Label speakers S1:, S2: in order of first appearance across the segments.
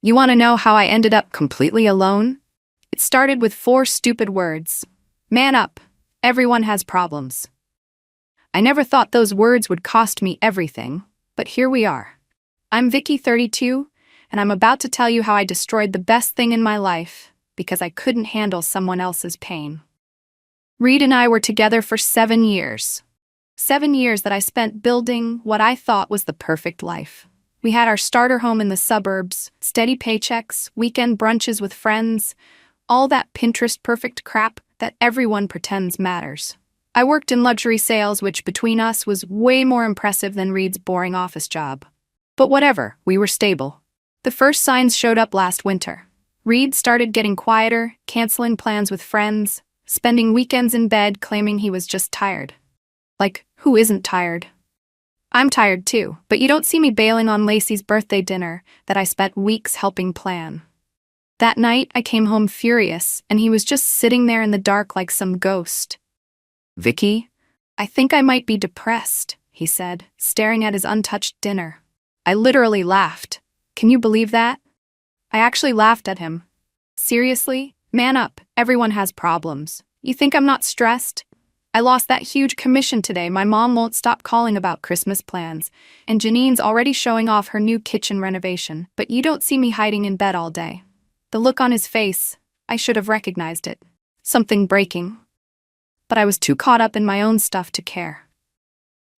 S1: You want to know how I ended up completely alone? It started with 4 stupid words. Man up. Everyone has problems. I never thought those words would cost me everything, but here we are. I'm Vicky, 32, and I'm about to tell you how I destroyed the best thing in my life because I couldn't handle someone else's pain. Reed and I were together for 7 years. 7 years that I spent building what I thought was the perfect life. We had our starter home in the suburbs, steady paychecks, weekend brunches with friends, all that Pinterest-perfect crap that everyone pretends matters. I worked in luxury sales, which between us was way more impressive than Reed's boring office job. But whatever, we were stable. The first signs showed up last winter. Reed started getting quieter, canceling plans with friends, spending weekends in bed claiming he was just tired. Like, who isn't tired? I'm tired too, but you don't see me bailing on Lacey's birthday dinner that I spent weeks helping plan. That night, I came home furious, and he was just sitting there in the dark like some ghost. "Vicky, I think I might be depressed," he said, staring at his untouched dinner. I literally laughed. Can you believe that? I actually laughed at him. Seriously? Man up, everyone has problems. You think I'm not stressed? I lost that huge commission today. My mom won't stop calling about Christmas plans, and Janine's already showing off her new kitchen renovation, but you don't see me hiding in bed all day. The look on his face, I should have recognized it. Something breaking. But I was too caught up in my own stuff to care.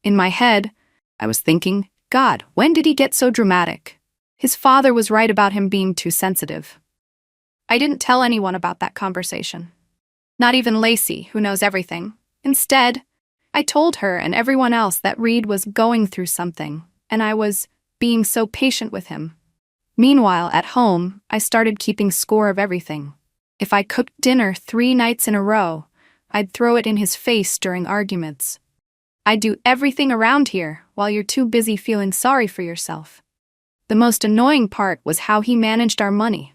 S1: In my head, I was thinking, God, when did he get so dramatic? His father was right about him being too sensitive. I didn't tell anyone about that conversation. Not even Lacey, who knows everything. Instead, I told her and everyone else that Reed was going through something, and I was being so patient with him. Meanwhile, at home, I started keeping score of everything. If I cooked dinner 3 nights in a row, I'd throw it in his face during arguments. I'd do everything around here while you're too busy feeling sorry for yourself. The most annoying part was how he managed our money.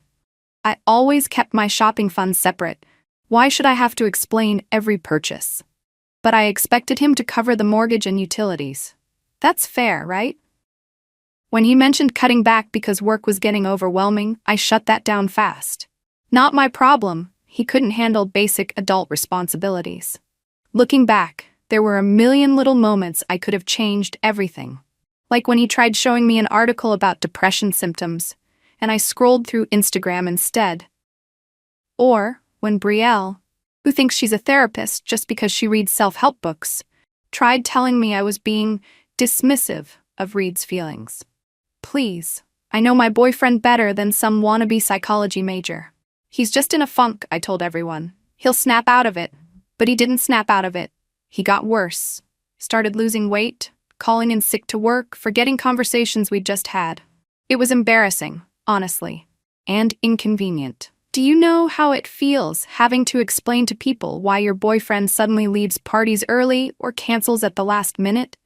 S1: I always kept my shopping funds separate. Why should I have to explain every purchase? But I expected him to cover the mortgage and utilities. That's fair, right? When he mentioned cutting back because work was getting overwhelming, I shut that down fast. Not my problem. He couldn't handle basic adult responsibilities. Looking back, there were a million little moments I could have changed everything. Like when he tried showing me an article about depression symptoms, and I scrolled through Instagram instead. Or when Brielle, who thinks she's a therapist just because she reads self-help books, tried telling me I was being dismissive of Reed's feelings. Please, I know my boyfriend better than some wannabe psychology major. He's just in a funk, I told everyone. He'll snap out of it. But he didn't snap out of it. He got worse. Started losing weight, calling in sick to work, forgetting conversations we'd just had. It was embarrassing, honestly, and inconvenient. Do you know how it feels having to explain to people why your boyfriend suddenly leaves parties early or cancels at the last minute?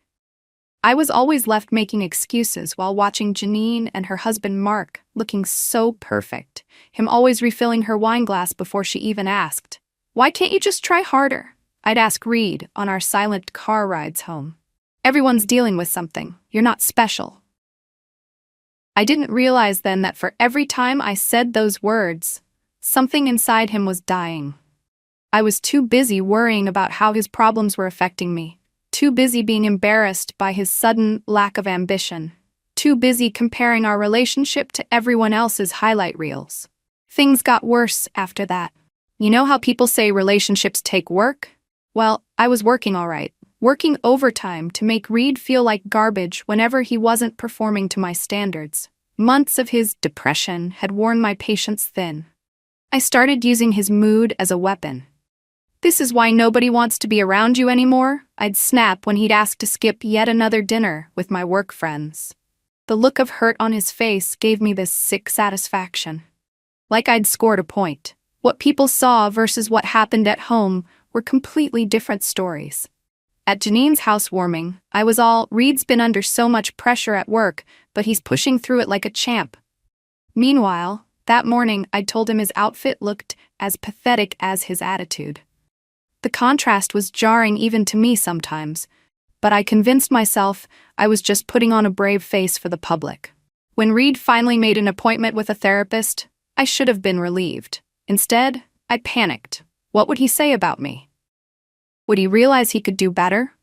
S1: I was always left making excuses while watching Janine and her husband Mark looking so perfect, him always refilling her wine glass before she even asked. Why can't you just try harder? I'd ask Reed on our silent car rides home. Everyone's dealing with something. You're not special. I didn't realize then that for every time I said those words, something inside him was dying. I was too busy worrying about how his problems were affecting me, too busy being embarrassed by his sudden lack of ambition, too busy comparing our relationship to everyone else's highlight reels. Things got worse after that. You know how people say relationships take work? Well, I was working all right, working overtime to make Reed feel like garbage whenever he wasn't performing to my standards. Months of his depression had worn my patience thin. I started using his mood as a weapon. This is why nobody wants to be around you anymore, I'd snap when he'd ask to skip yet another dinner with my work friends. The look of hurt on his face gave me this sick satisfaction. Like I'd scored a point. What people saw versus what happened at home were completely different stories. At Janine's housewarming, I was all, Reed's been under so much pressure at work, but he's pushing through it like a champ. Meanwhile, that morning I'd told him his outfit looked as pathetic as his attitude. The contrast was jarring even to me sometimes, but I convinced myself I was just putting on a brave face for the public. When Reed finally made an appointment with a therapist, I should have been relieved. Instead, I panicked. What would he say about me? Would he realize he could do better?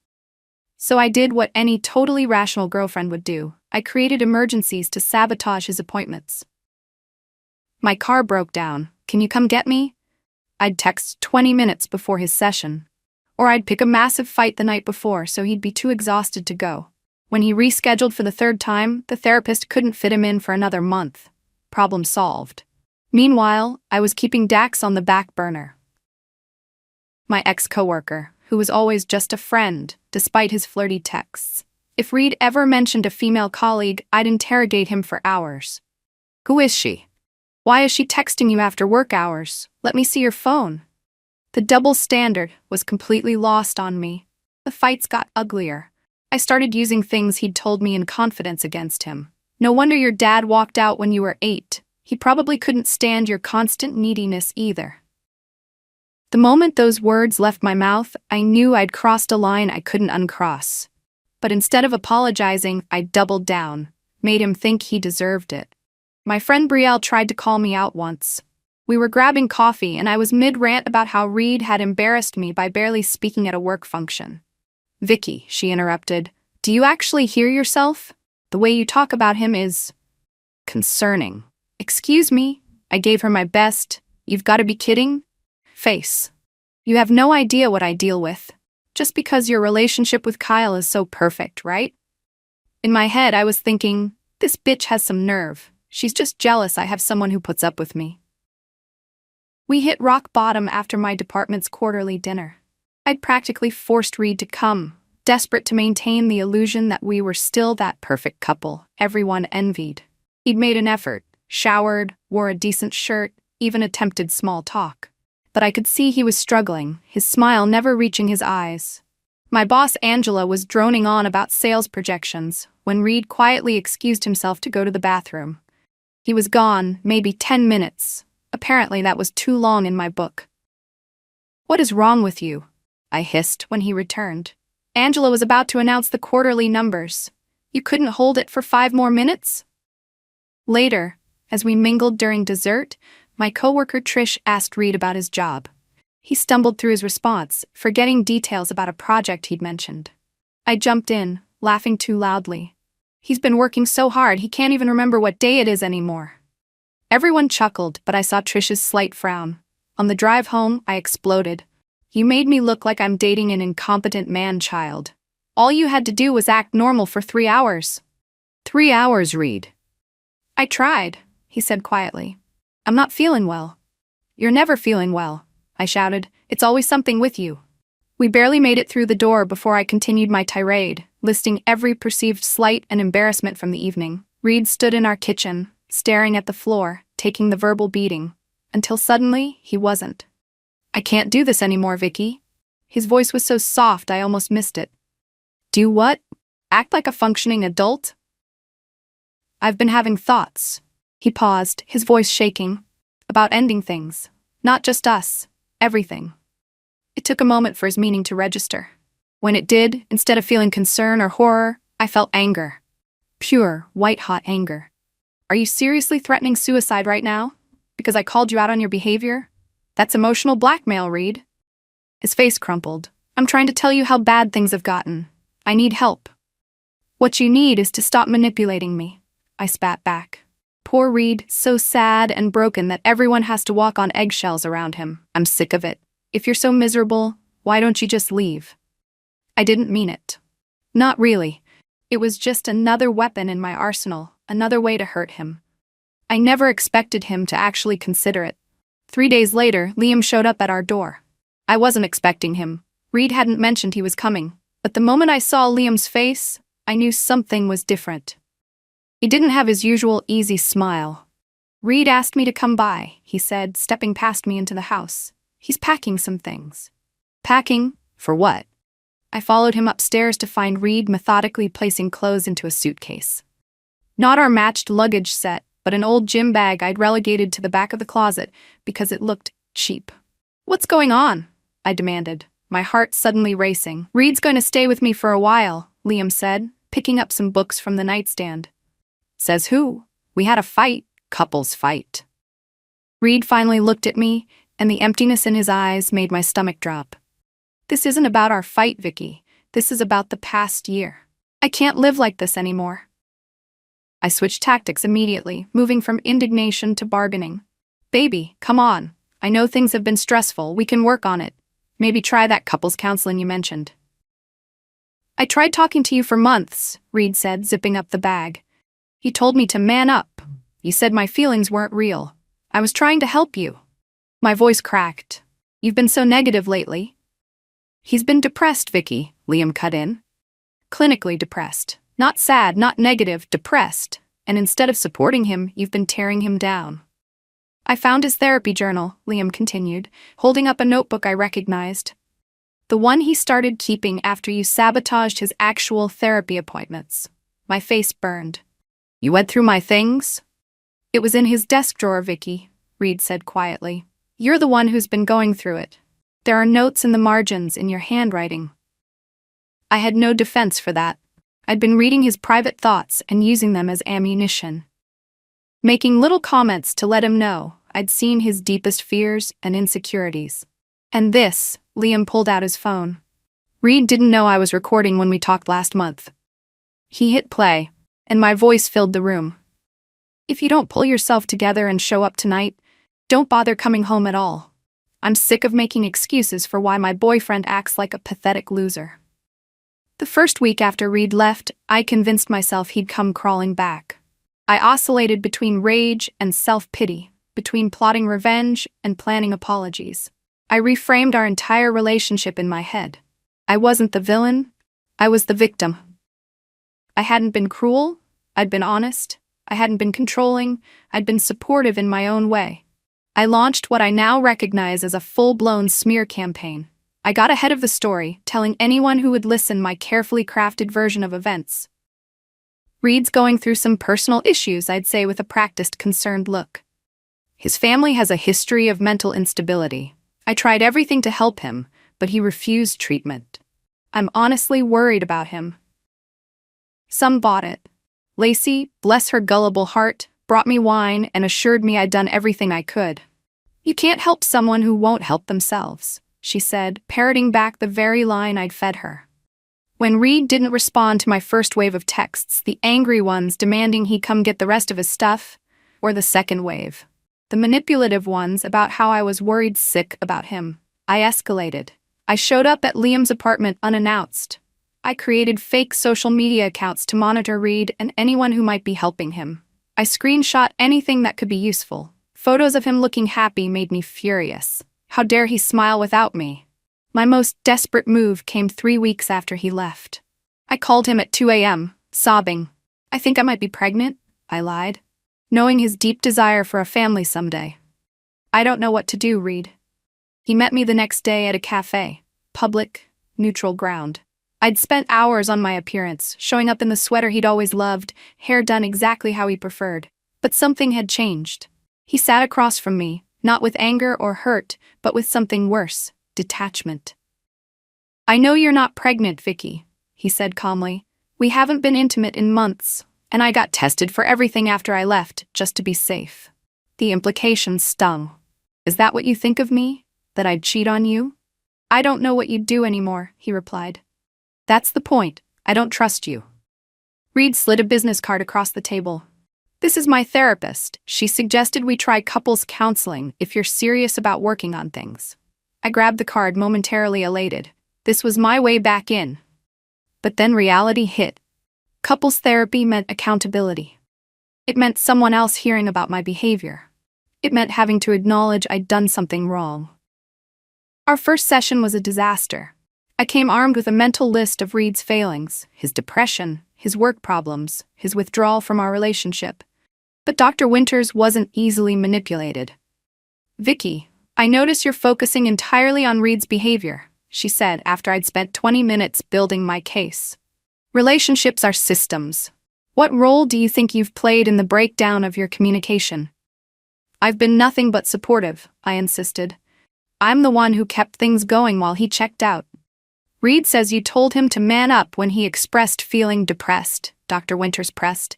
S1: So I did what any totally rational girlfriend would do. I created emergencies to sabotage his appointments. My car broke down. Can you come get me? I'd text 20 minutes before his session. Or I'd pick a massive fight the night before so he'd be too exhausted to go. When he rescheduled for the third time, the therapist couldn't fit him in for another month. Problem solved. Meanwhile, I was keeping Dax on the back burner. My ex-coworker, who was always just a friend, despite his flirty texts. If Reed ever mentioned a female colleague, I'd interrogate him for hours. Who is she? Why is she texting you after work hours? Let me see your phone. The double standard was completely lost on me. The fights got uglier. I started using things he'd told me in confidence against him. No wonder your dad walked out when you were 8. He probably couldn't stand your constant neediness either. The moment those words left my mouth, I knew I'd crossed a line I couldn't uncross. But instead of apologizing, I doubled down, made him think he deserved it. My friend Brielle tried to call me out once. We were grabbing coffee and I was mid-rant about how Reed had embarrassed me by barely speaking at a work function. Vicky, she interrupted, do you actually hear yourself? The way you talk about him is concerning. Excuse me, I gave her my best, you've got to be kidding, face. You have no idea what I deal with. Just because your relationship with Kyle is so perfect, right? In my head, I was thinking, this bitch has some nerve. She's just jealous I have someone who puts up with me. We hit rock bottom after my department's quarterly dinner. I'd practically forced Reed to come, desperate to maintain the illusion that we were still that perfect couple everyone envied. He'd made an effort, showered, wore a decent shirt, even attempted small talk. But I could see he was struggling, his smile never reaching his eyes. My boss Angela was droning on about sales projections when Reed quietly excused himself to go to the bathroom. He was gone, maybe 10 minutes. Apparently that was too long in my book. What is wrong with you? I hissed when he returned. Angela was about to announce the quarterly numbers. You couldn't hold it for 5 more minutes? Later, as we mingled during dessert, my coworker Trish asked Reed about his job. He stumbled through his response, forgetting details about a project he'd mentioned. I jumped in, laughing too loudly. He's been working so hard he can't even remember what day it is anymore. Everyone chuckled, but I saw Trish's slight frown. On the drive home, I exploded. You made me look like I'm dating an incompetent man-child. All you had to do was act normal for 3 hours. 3 hours, Reed. I tried, he said quietly. I'm not feeling well. You're never feeling well, I shouted. It's always something with you. We barely made it through the door before I continued my tirade, listing every perceived slight and embarrassment from the evening. Reed stood in our kitchen, staring at the floor, taking the verbal beating, until suddenly he wasn't. I can't do this anymore, Vicky. His voice was so soft I almost missed it. Do what? Act like a functioning adult? I've been having thoughts. He paused, his voice shaking, about ending things. Not just us, everything. It took a moment for his meaning to register. When it did, instead of feeling concern or horror, I felt anger. Pure, white-hot anger. Are you seriously threatening suicide right now? Because I called you out on your behavior? That's emotional blackmail, Reed. His face crumpled. I'm trying to tell you how bad things have gotten. I need help. What you need is to stop manipulating me, I spat back. Poor Reed, so sad and broken that everyone has to walk on eggshells around him. I'm sick of it. If you're so miserable, why don't you just leave? I didn't mean it. Not really. It was just another weapon in my arsenal, another way to hurt him. I never expected him to actually consider it. 3 days later, Liam showed up at our door. I wasn't expecting him. Reed hadn't mentioned he was coming, but the moment I saw Liam's face, I knew something was different. He didn't have his usual easy smile. Reed asked me to come by, he said, stepping past me into the house. He's packing some things. Packing? For what? I followed him upstairs to find Reed methodically placing clothes into a suitcase. Not our matched luggage set, but an old gym bag I'd relegated to the back of the closet because it looked cheap. What's going on? I demanded, my heart suddenly racing. Reed's going to stay with me for a while, Liam said, picking up some books from the nightstand. Says who? We had a fight, couples fight. Reed finally looked at me, and the emptiness in his eyes made my stomach drop. This isn't about our fight, Vicky. This is about the past year. I can't live like this anymore. I switched tactics immediately, moving from indignation to bargaining. Baby, come on. I know things have been stressful. We can work on it. Maybe try that couples counseling you mentioned. I tried talking to you for months, Reed said, zipping up the bag. You told me to man up. You said my feelings weren't real. I was trying to help you. My voice cracked. You've been so negative lately. He's been depressed, Vicky, Liam cut in. Clinically depressed. Not sad, not negative, depressed. And instead of supporting him, you've been tearing him down. I found his therapy journal, Liam continued, holding up a notebook I recognized. The one he started keeping after you sabotaged his actual therapy appointments. My face burned. You went through my things? It was in his desk drawer, Vicky, Reed said quietly. You're the one who's been going through it. There are notes in the margins in your handwriting. I had no defense for that. I'd been reading his private thoughts and using them as ammunition. Making little comments to let him know I'd seen his deepest fears and insecurities. And this, Liam pulled out his phone. Reed didn't know I was recording when we talked last month. He hit play, and my voice filled the room. If you don't pull yourself together and show up tonight, don't bother coming home at all. I'm sick of making excuses for why my boyfriend acts like a pathetic loser. The first week after Reed left, I convinced myself he'd come crawling back. I oscillated between rage and self-pity, between plotting revenge and planning apologies. I reframed our entire relationship in my head. I wasn't the villain, I was the victim. I hadn't been cruel, I'd been honest. I hadn't been controlling, I'd been supportive in my own way. I launched what I now recognize as a full-blown smear campaign. I got ahead of the story, telling anyone who would listen my carefully crafted version of events. Reed's going through some personal issues, I'd say with a practiced, concerned look. His family has a history of mental instability. I tried everything to help him, but he refused treatment. I'm honestly worried about him. Some bought it. Lacey, bless her gullible heart, brought me wine and assured me I'd done everything I could. You can't help someone who won't help themselves, she said, parroting back the very line I'd fed her. When Reed didn't respond to my first wave of texts, the angry ones demanding he come get the rest of his stuff, or the second wave, the manipulative ones about how I was worried sick about him, I escalated. I showed up at Liam's apartment unannounced. I created fake social media accounts to monitor Reed and anyone who might be helping him. I screenshot anything that could be useful. Photos of him looking happy made me furious. How dare he smile without me? My most desperate move came 3 weeks after he left. I called him at 2 a.m., sobbing. I think I might be pregnant, I lied, knowing his deep desire for a family someday. I don't know what to do, Reed. He met me the next day at a cafe, public, neutral ground. I'd spent hours on my appearance, showing up in the sweater he'd always loved, hair done exactly how he preferred. But something had changed. He sat across from me, not with anger or hurt, but with something worse, detachment. I know you're not pregnant, Vicky, he said calmly. We haven't been intimate in months, and I got tested for everything after I left, just to be safe. The implications stung. Is that what you think of me? That I'd cheat on you? I don't know what you'd do anymore, he replied. That's the point. I don't trust you. Reed slid a business card across the table. This is my therapist. She suggested we try couples counseling if you're serious about working on things. I grabbed the card, momentarily elated. This was my way back in. But then reality hit. Couples therapy meant accountability. It meant someone else hearing about my behavior. It meant having to acknowledge I'd done something wrong. Our first session was a disaster. I came armed with a mental list of Reed's failings, his depression, his work problems, his withdrawal from our relationship. But Dr. Winters wasn't easily manipulated. Vicky, I notice you're focusing entirely on Reed's behavior, she said after I'd spent 20 minutes building my case. Relationships are systems. What role do you think you've played in the breakdown of your communication? I've been nothing but supportive, I insisted. I'm the one who kept things going while he checked out. Reed says you told him to man up when he expressed feeling depressed, Dr. Winters pressed.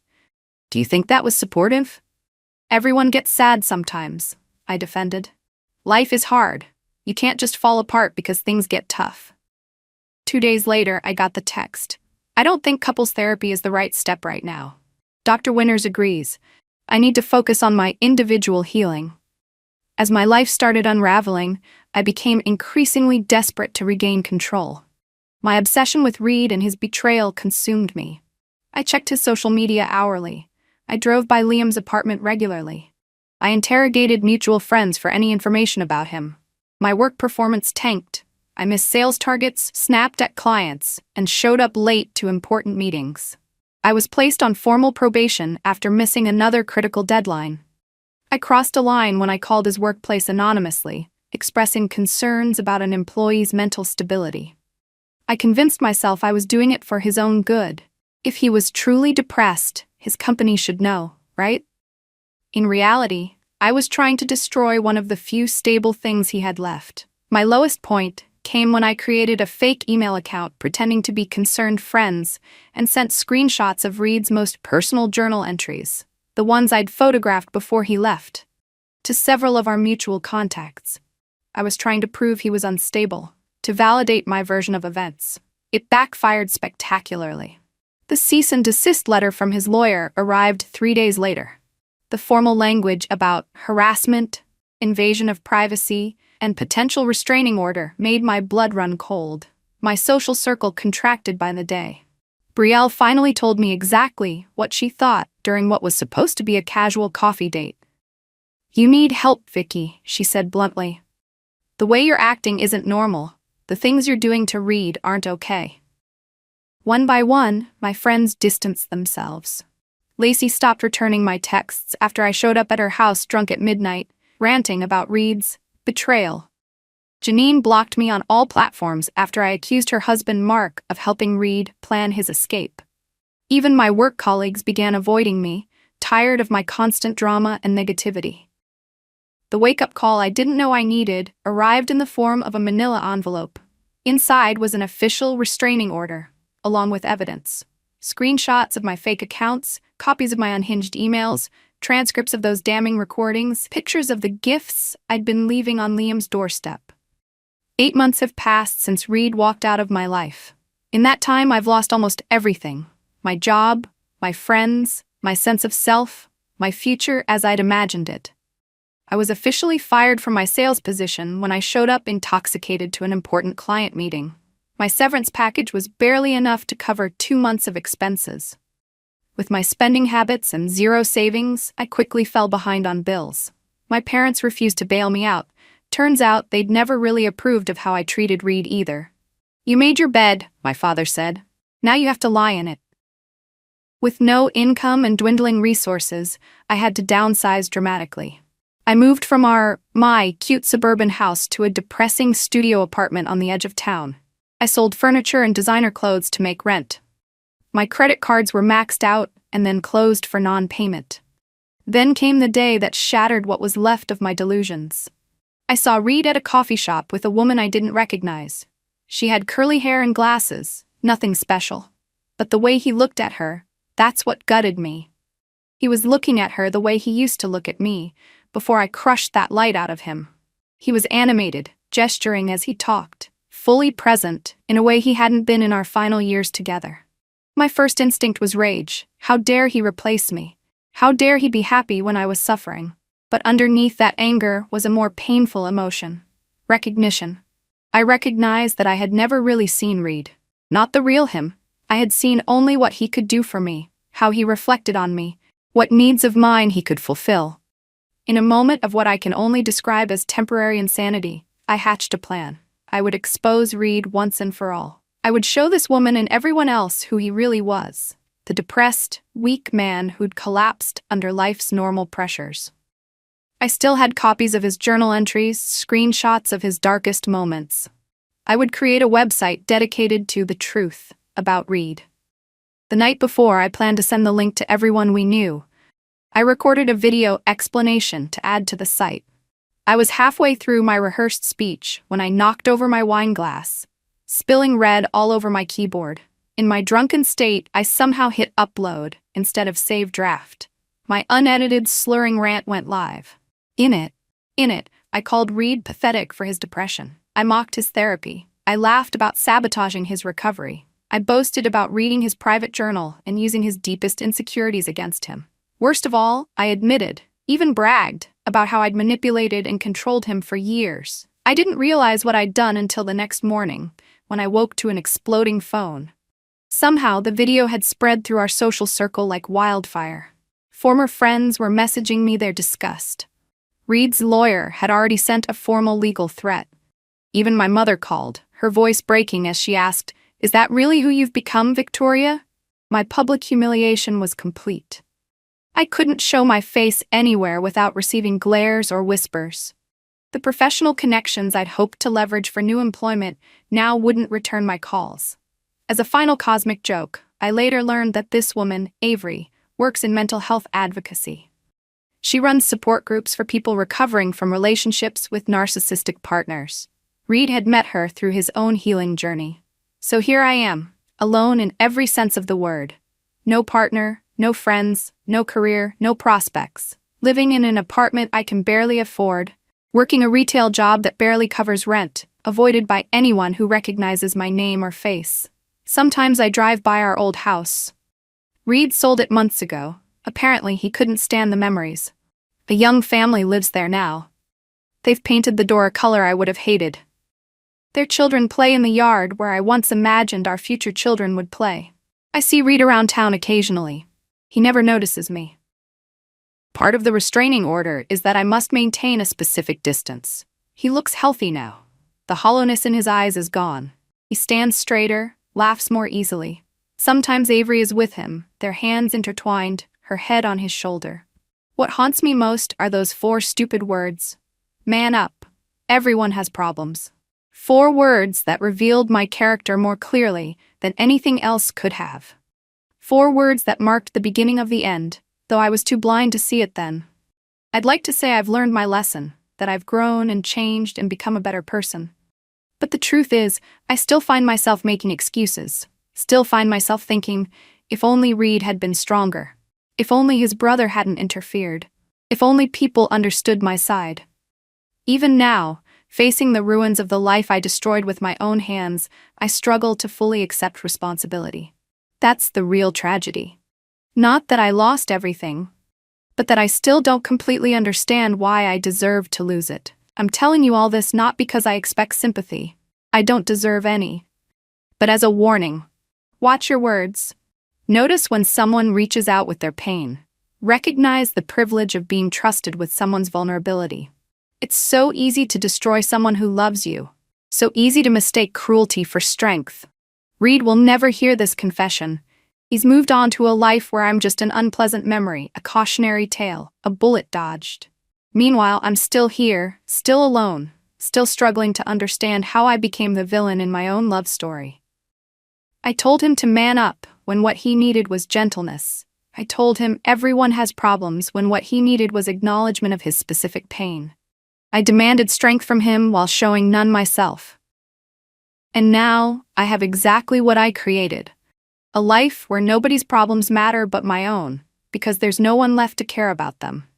S1: Do you think that was supportive? Everyone gets sad sometimes, I defended. Life is hard. You can't just fall apart because things get tough. 2 days later, I got the text. I don't think couples therapy is the right step right now. Dr. Winters agrees. I need to focus on my individual healing. As my life started unraveling, I became increasingly desperate to regain control. My obsession with Reed and his betrayal consumed me. I checked his social media hourly. I drove by Liam's apartment regularly. I interrogated mutual friends for any information about him. My work performance tanked. I missed sales targets, snapped at clients, and showed up late to important meetings. I was placed on formal probation after missing another critical deadline. I crossed a line when I called his workplace anonymously, expressing concerns about an employee's mental stability. I convinced myself I was doing it for his own good. If he was truly depressed, his company should know, right? In reality, I was trying to destroy one of the few stable things he had left. My lowest point came when I created a fake email account pretending to be concerned friends and sent screenshots of Reed's most personal journal entries, the ones I'd photographed before he left, to several of our mutual contacts. I was trying to prove he was unstable, to validate my version of events. It backfired spectacularly. The cease and desist letter from his lawyer arrived 3 days later. The formal language about harassment, invasion of privacy, and potential restraining order made my blood run cold. My social circle contracted by the day. Brielle finally told me exactly what she thought during what was supposed to be a casual coffee date. "You need help, Vicky," she said bluntly. "The way you're acting isn't normal. The things you're doing to Reed aren't okay." One by one, my friends distanced themselves. Lacey stopped returning my texts after I showed up at her house drunk at midnight, ranting about Reed's betrayal. Janine blocked me on all platforms after I accused her husband Mark of helping Reed plan his escape. Even my work colleagues began avoiding me, tired of my constant drama and negativity. The wake-up call I didn't know I needed arrived in the form of a manila envelope. Inside was an official restraining order, along with evidence. Screenshots of my fake accounts, copies of my unhinged emails, transcripts of those damning recordings, pictures of the gifts I'd been leaving on Liam's doorstep. 8 months have passed since Reed walked out of my life. In that time, I've lost almost everything. My job, my friends, my sense of self, my future as I'd imagined it. I was officially fired from my sales position when I showed up intoxicated to an important client meeting. My severance package was barely enough to cover 2 months of expenses. With my spending habits and zero savings, I quickly fell behind on bills. My parents refused to bail me out. Turns out they'd never really approved of how I treated Reed either. "You made your bed," my father said. "Now you have to lie in it." With no income and dwindling resources, I had to downsize dramatically. I moved from my cute suburban house to a depressing studio apartment on the edge of town. I sold furniture and designer clothes to make rent. My credit cards were maxed out and then closed for non-payment. Then came the day that shattered what was left of my delusions. I saw Reed at a coffee shop with a woman I didn't recognize. She had curly hair and glasses, nothing special. But the way he looked at her, that's what gutted me. He was looking at her the way he used to look at me, before I crushed that light out of him. He was animated, gesturing as he talked, fully present in a way he hadn't been in our final years together. My first instinct was rage. How dare he replace me? How dare he be happy when I was suffering? But underneath that anger was a more painful emotion. Recognition. I recognized that I had never really seen Reed. Not the real him. I had seen only what he could do for me, how he reflected on me, what needs of mine he could fulfill. In a moment of what I can only describe as temporary insanity, I hatched a plan. I would expose Reed once and for all. I would show this woman and everyone else who he really was, the depressed, weak man who'd collapsed under life's normal pressures. I still had copies of his journal entries, screenshots of his darkest moments. I would create a website dedicated to the truth about Reed. The night before, I planned to send the link to everyone we knew. I recorded a video explanation to add to the site. I was halfway through my rehearsed speech when I knocked over my wine glass, spilling red all over my keyboard. In my drunken state, I somehow hit upload instead of save draft. My unedited, slurring rant went live. In it, I called Reed pathetic for his depression. I mocked his therapy. I laughed about sabotaging his recovery. I boasted about reading his private journal and using his deepest insecurities against him. Worst of all, I admitted, even bragged, about how I'd manipulated and controlled him for years. I didn't realize what I'd done until the next morning, when I woke to an exploding phone. Somehow, the video had spread through our social circle like wildfire. Former friends were messaging me their disgust. Reed's lawyer had already sent a formal legal threat. Even my mother called, her voice breaking as she asked, "Is that really who you've become, Victoria?" My public humiliation was complete. I couldn't show my face anywhere without receiving glares or whispers. The professional connections I'd hoped to leverage for new employment now wouldn't return my calls. As a final cosmic joke, I later learned that this woman, Avery, works in mental health advocacy. She runs support groups for people recovering from relationships with narcissistic partners. Reed had met her through his own healing journey. So here I am, alone in every sense of the word. No partner, no friends, no career, no prospects. Living in an apartment I can barely afford. Working a retail job that barely covers rent, avoided by anyone who recognizes my name or face. Sometimes I drive by our old house. Reed sold it months ago. Apparently, he couldn't stand the memories. A young family lives there now. They've painted the door a color I would have hated. Their children play in the yard where I once imagined our future children would play. I see Reed around town occasionally. He never notices me. Part of the restraining order is that I must maintain a specific distance. He looks healthy now. The hollowness in his eyes is gone. He stands straighter, laughs more easily. Sometimes Avery is with him, their hands intertwined, her head on his shoulder. What haunts me most are those 4 stupid words. Man up. Everyone has problems. 4 words that revealed my character more clearly than anything else could have. 4 words that marked the beginning of the end, though I was too blind to see it then. I'd like to say I've learned my lesson, that I've grown and changed and become a better person. But the truth is, I still find myself making excuses. Still find myself thinking, if only Reed had been stronger. If only his brother hadn't interfered. If only people understood my side. Even now, facing the ruins of the life I destroyed with my own hands, I struggle to fully accept responsibility. That's the real tragedy. Not that I lost everything, but that I still don't completely understand why I deserve to lose it. I'm telling you all this not because I expect sympathy. I don't deserve any. But as a warning, watch your words. Notice when someone reaches out with their pain. Recognize the privilege of being trusted with someone's vulnerability. It's so easy to destroy someone who loves you. So easy to mistake cruelty for strength. Reed will never hear this confession. He's moved on to a life where I'm just an unpleasant memory, a cautionary tale, a bullet dodged. Meanwhile, I'm still here, still alone, still struggling to understand how I became the villain in my own love story. I told him to man up when what he needed was gentleness. I told him everyone has problems when what he needed was acknowledgement of his specific pain. I demanded strength from him while showing none myself. And now, I have exactly what I created. A life where nobody's problems matter but my own, because there's no one left to care about them.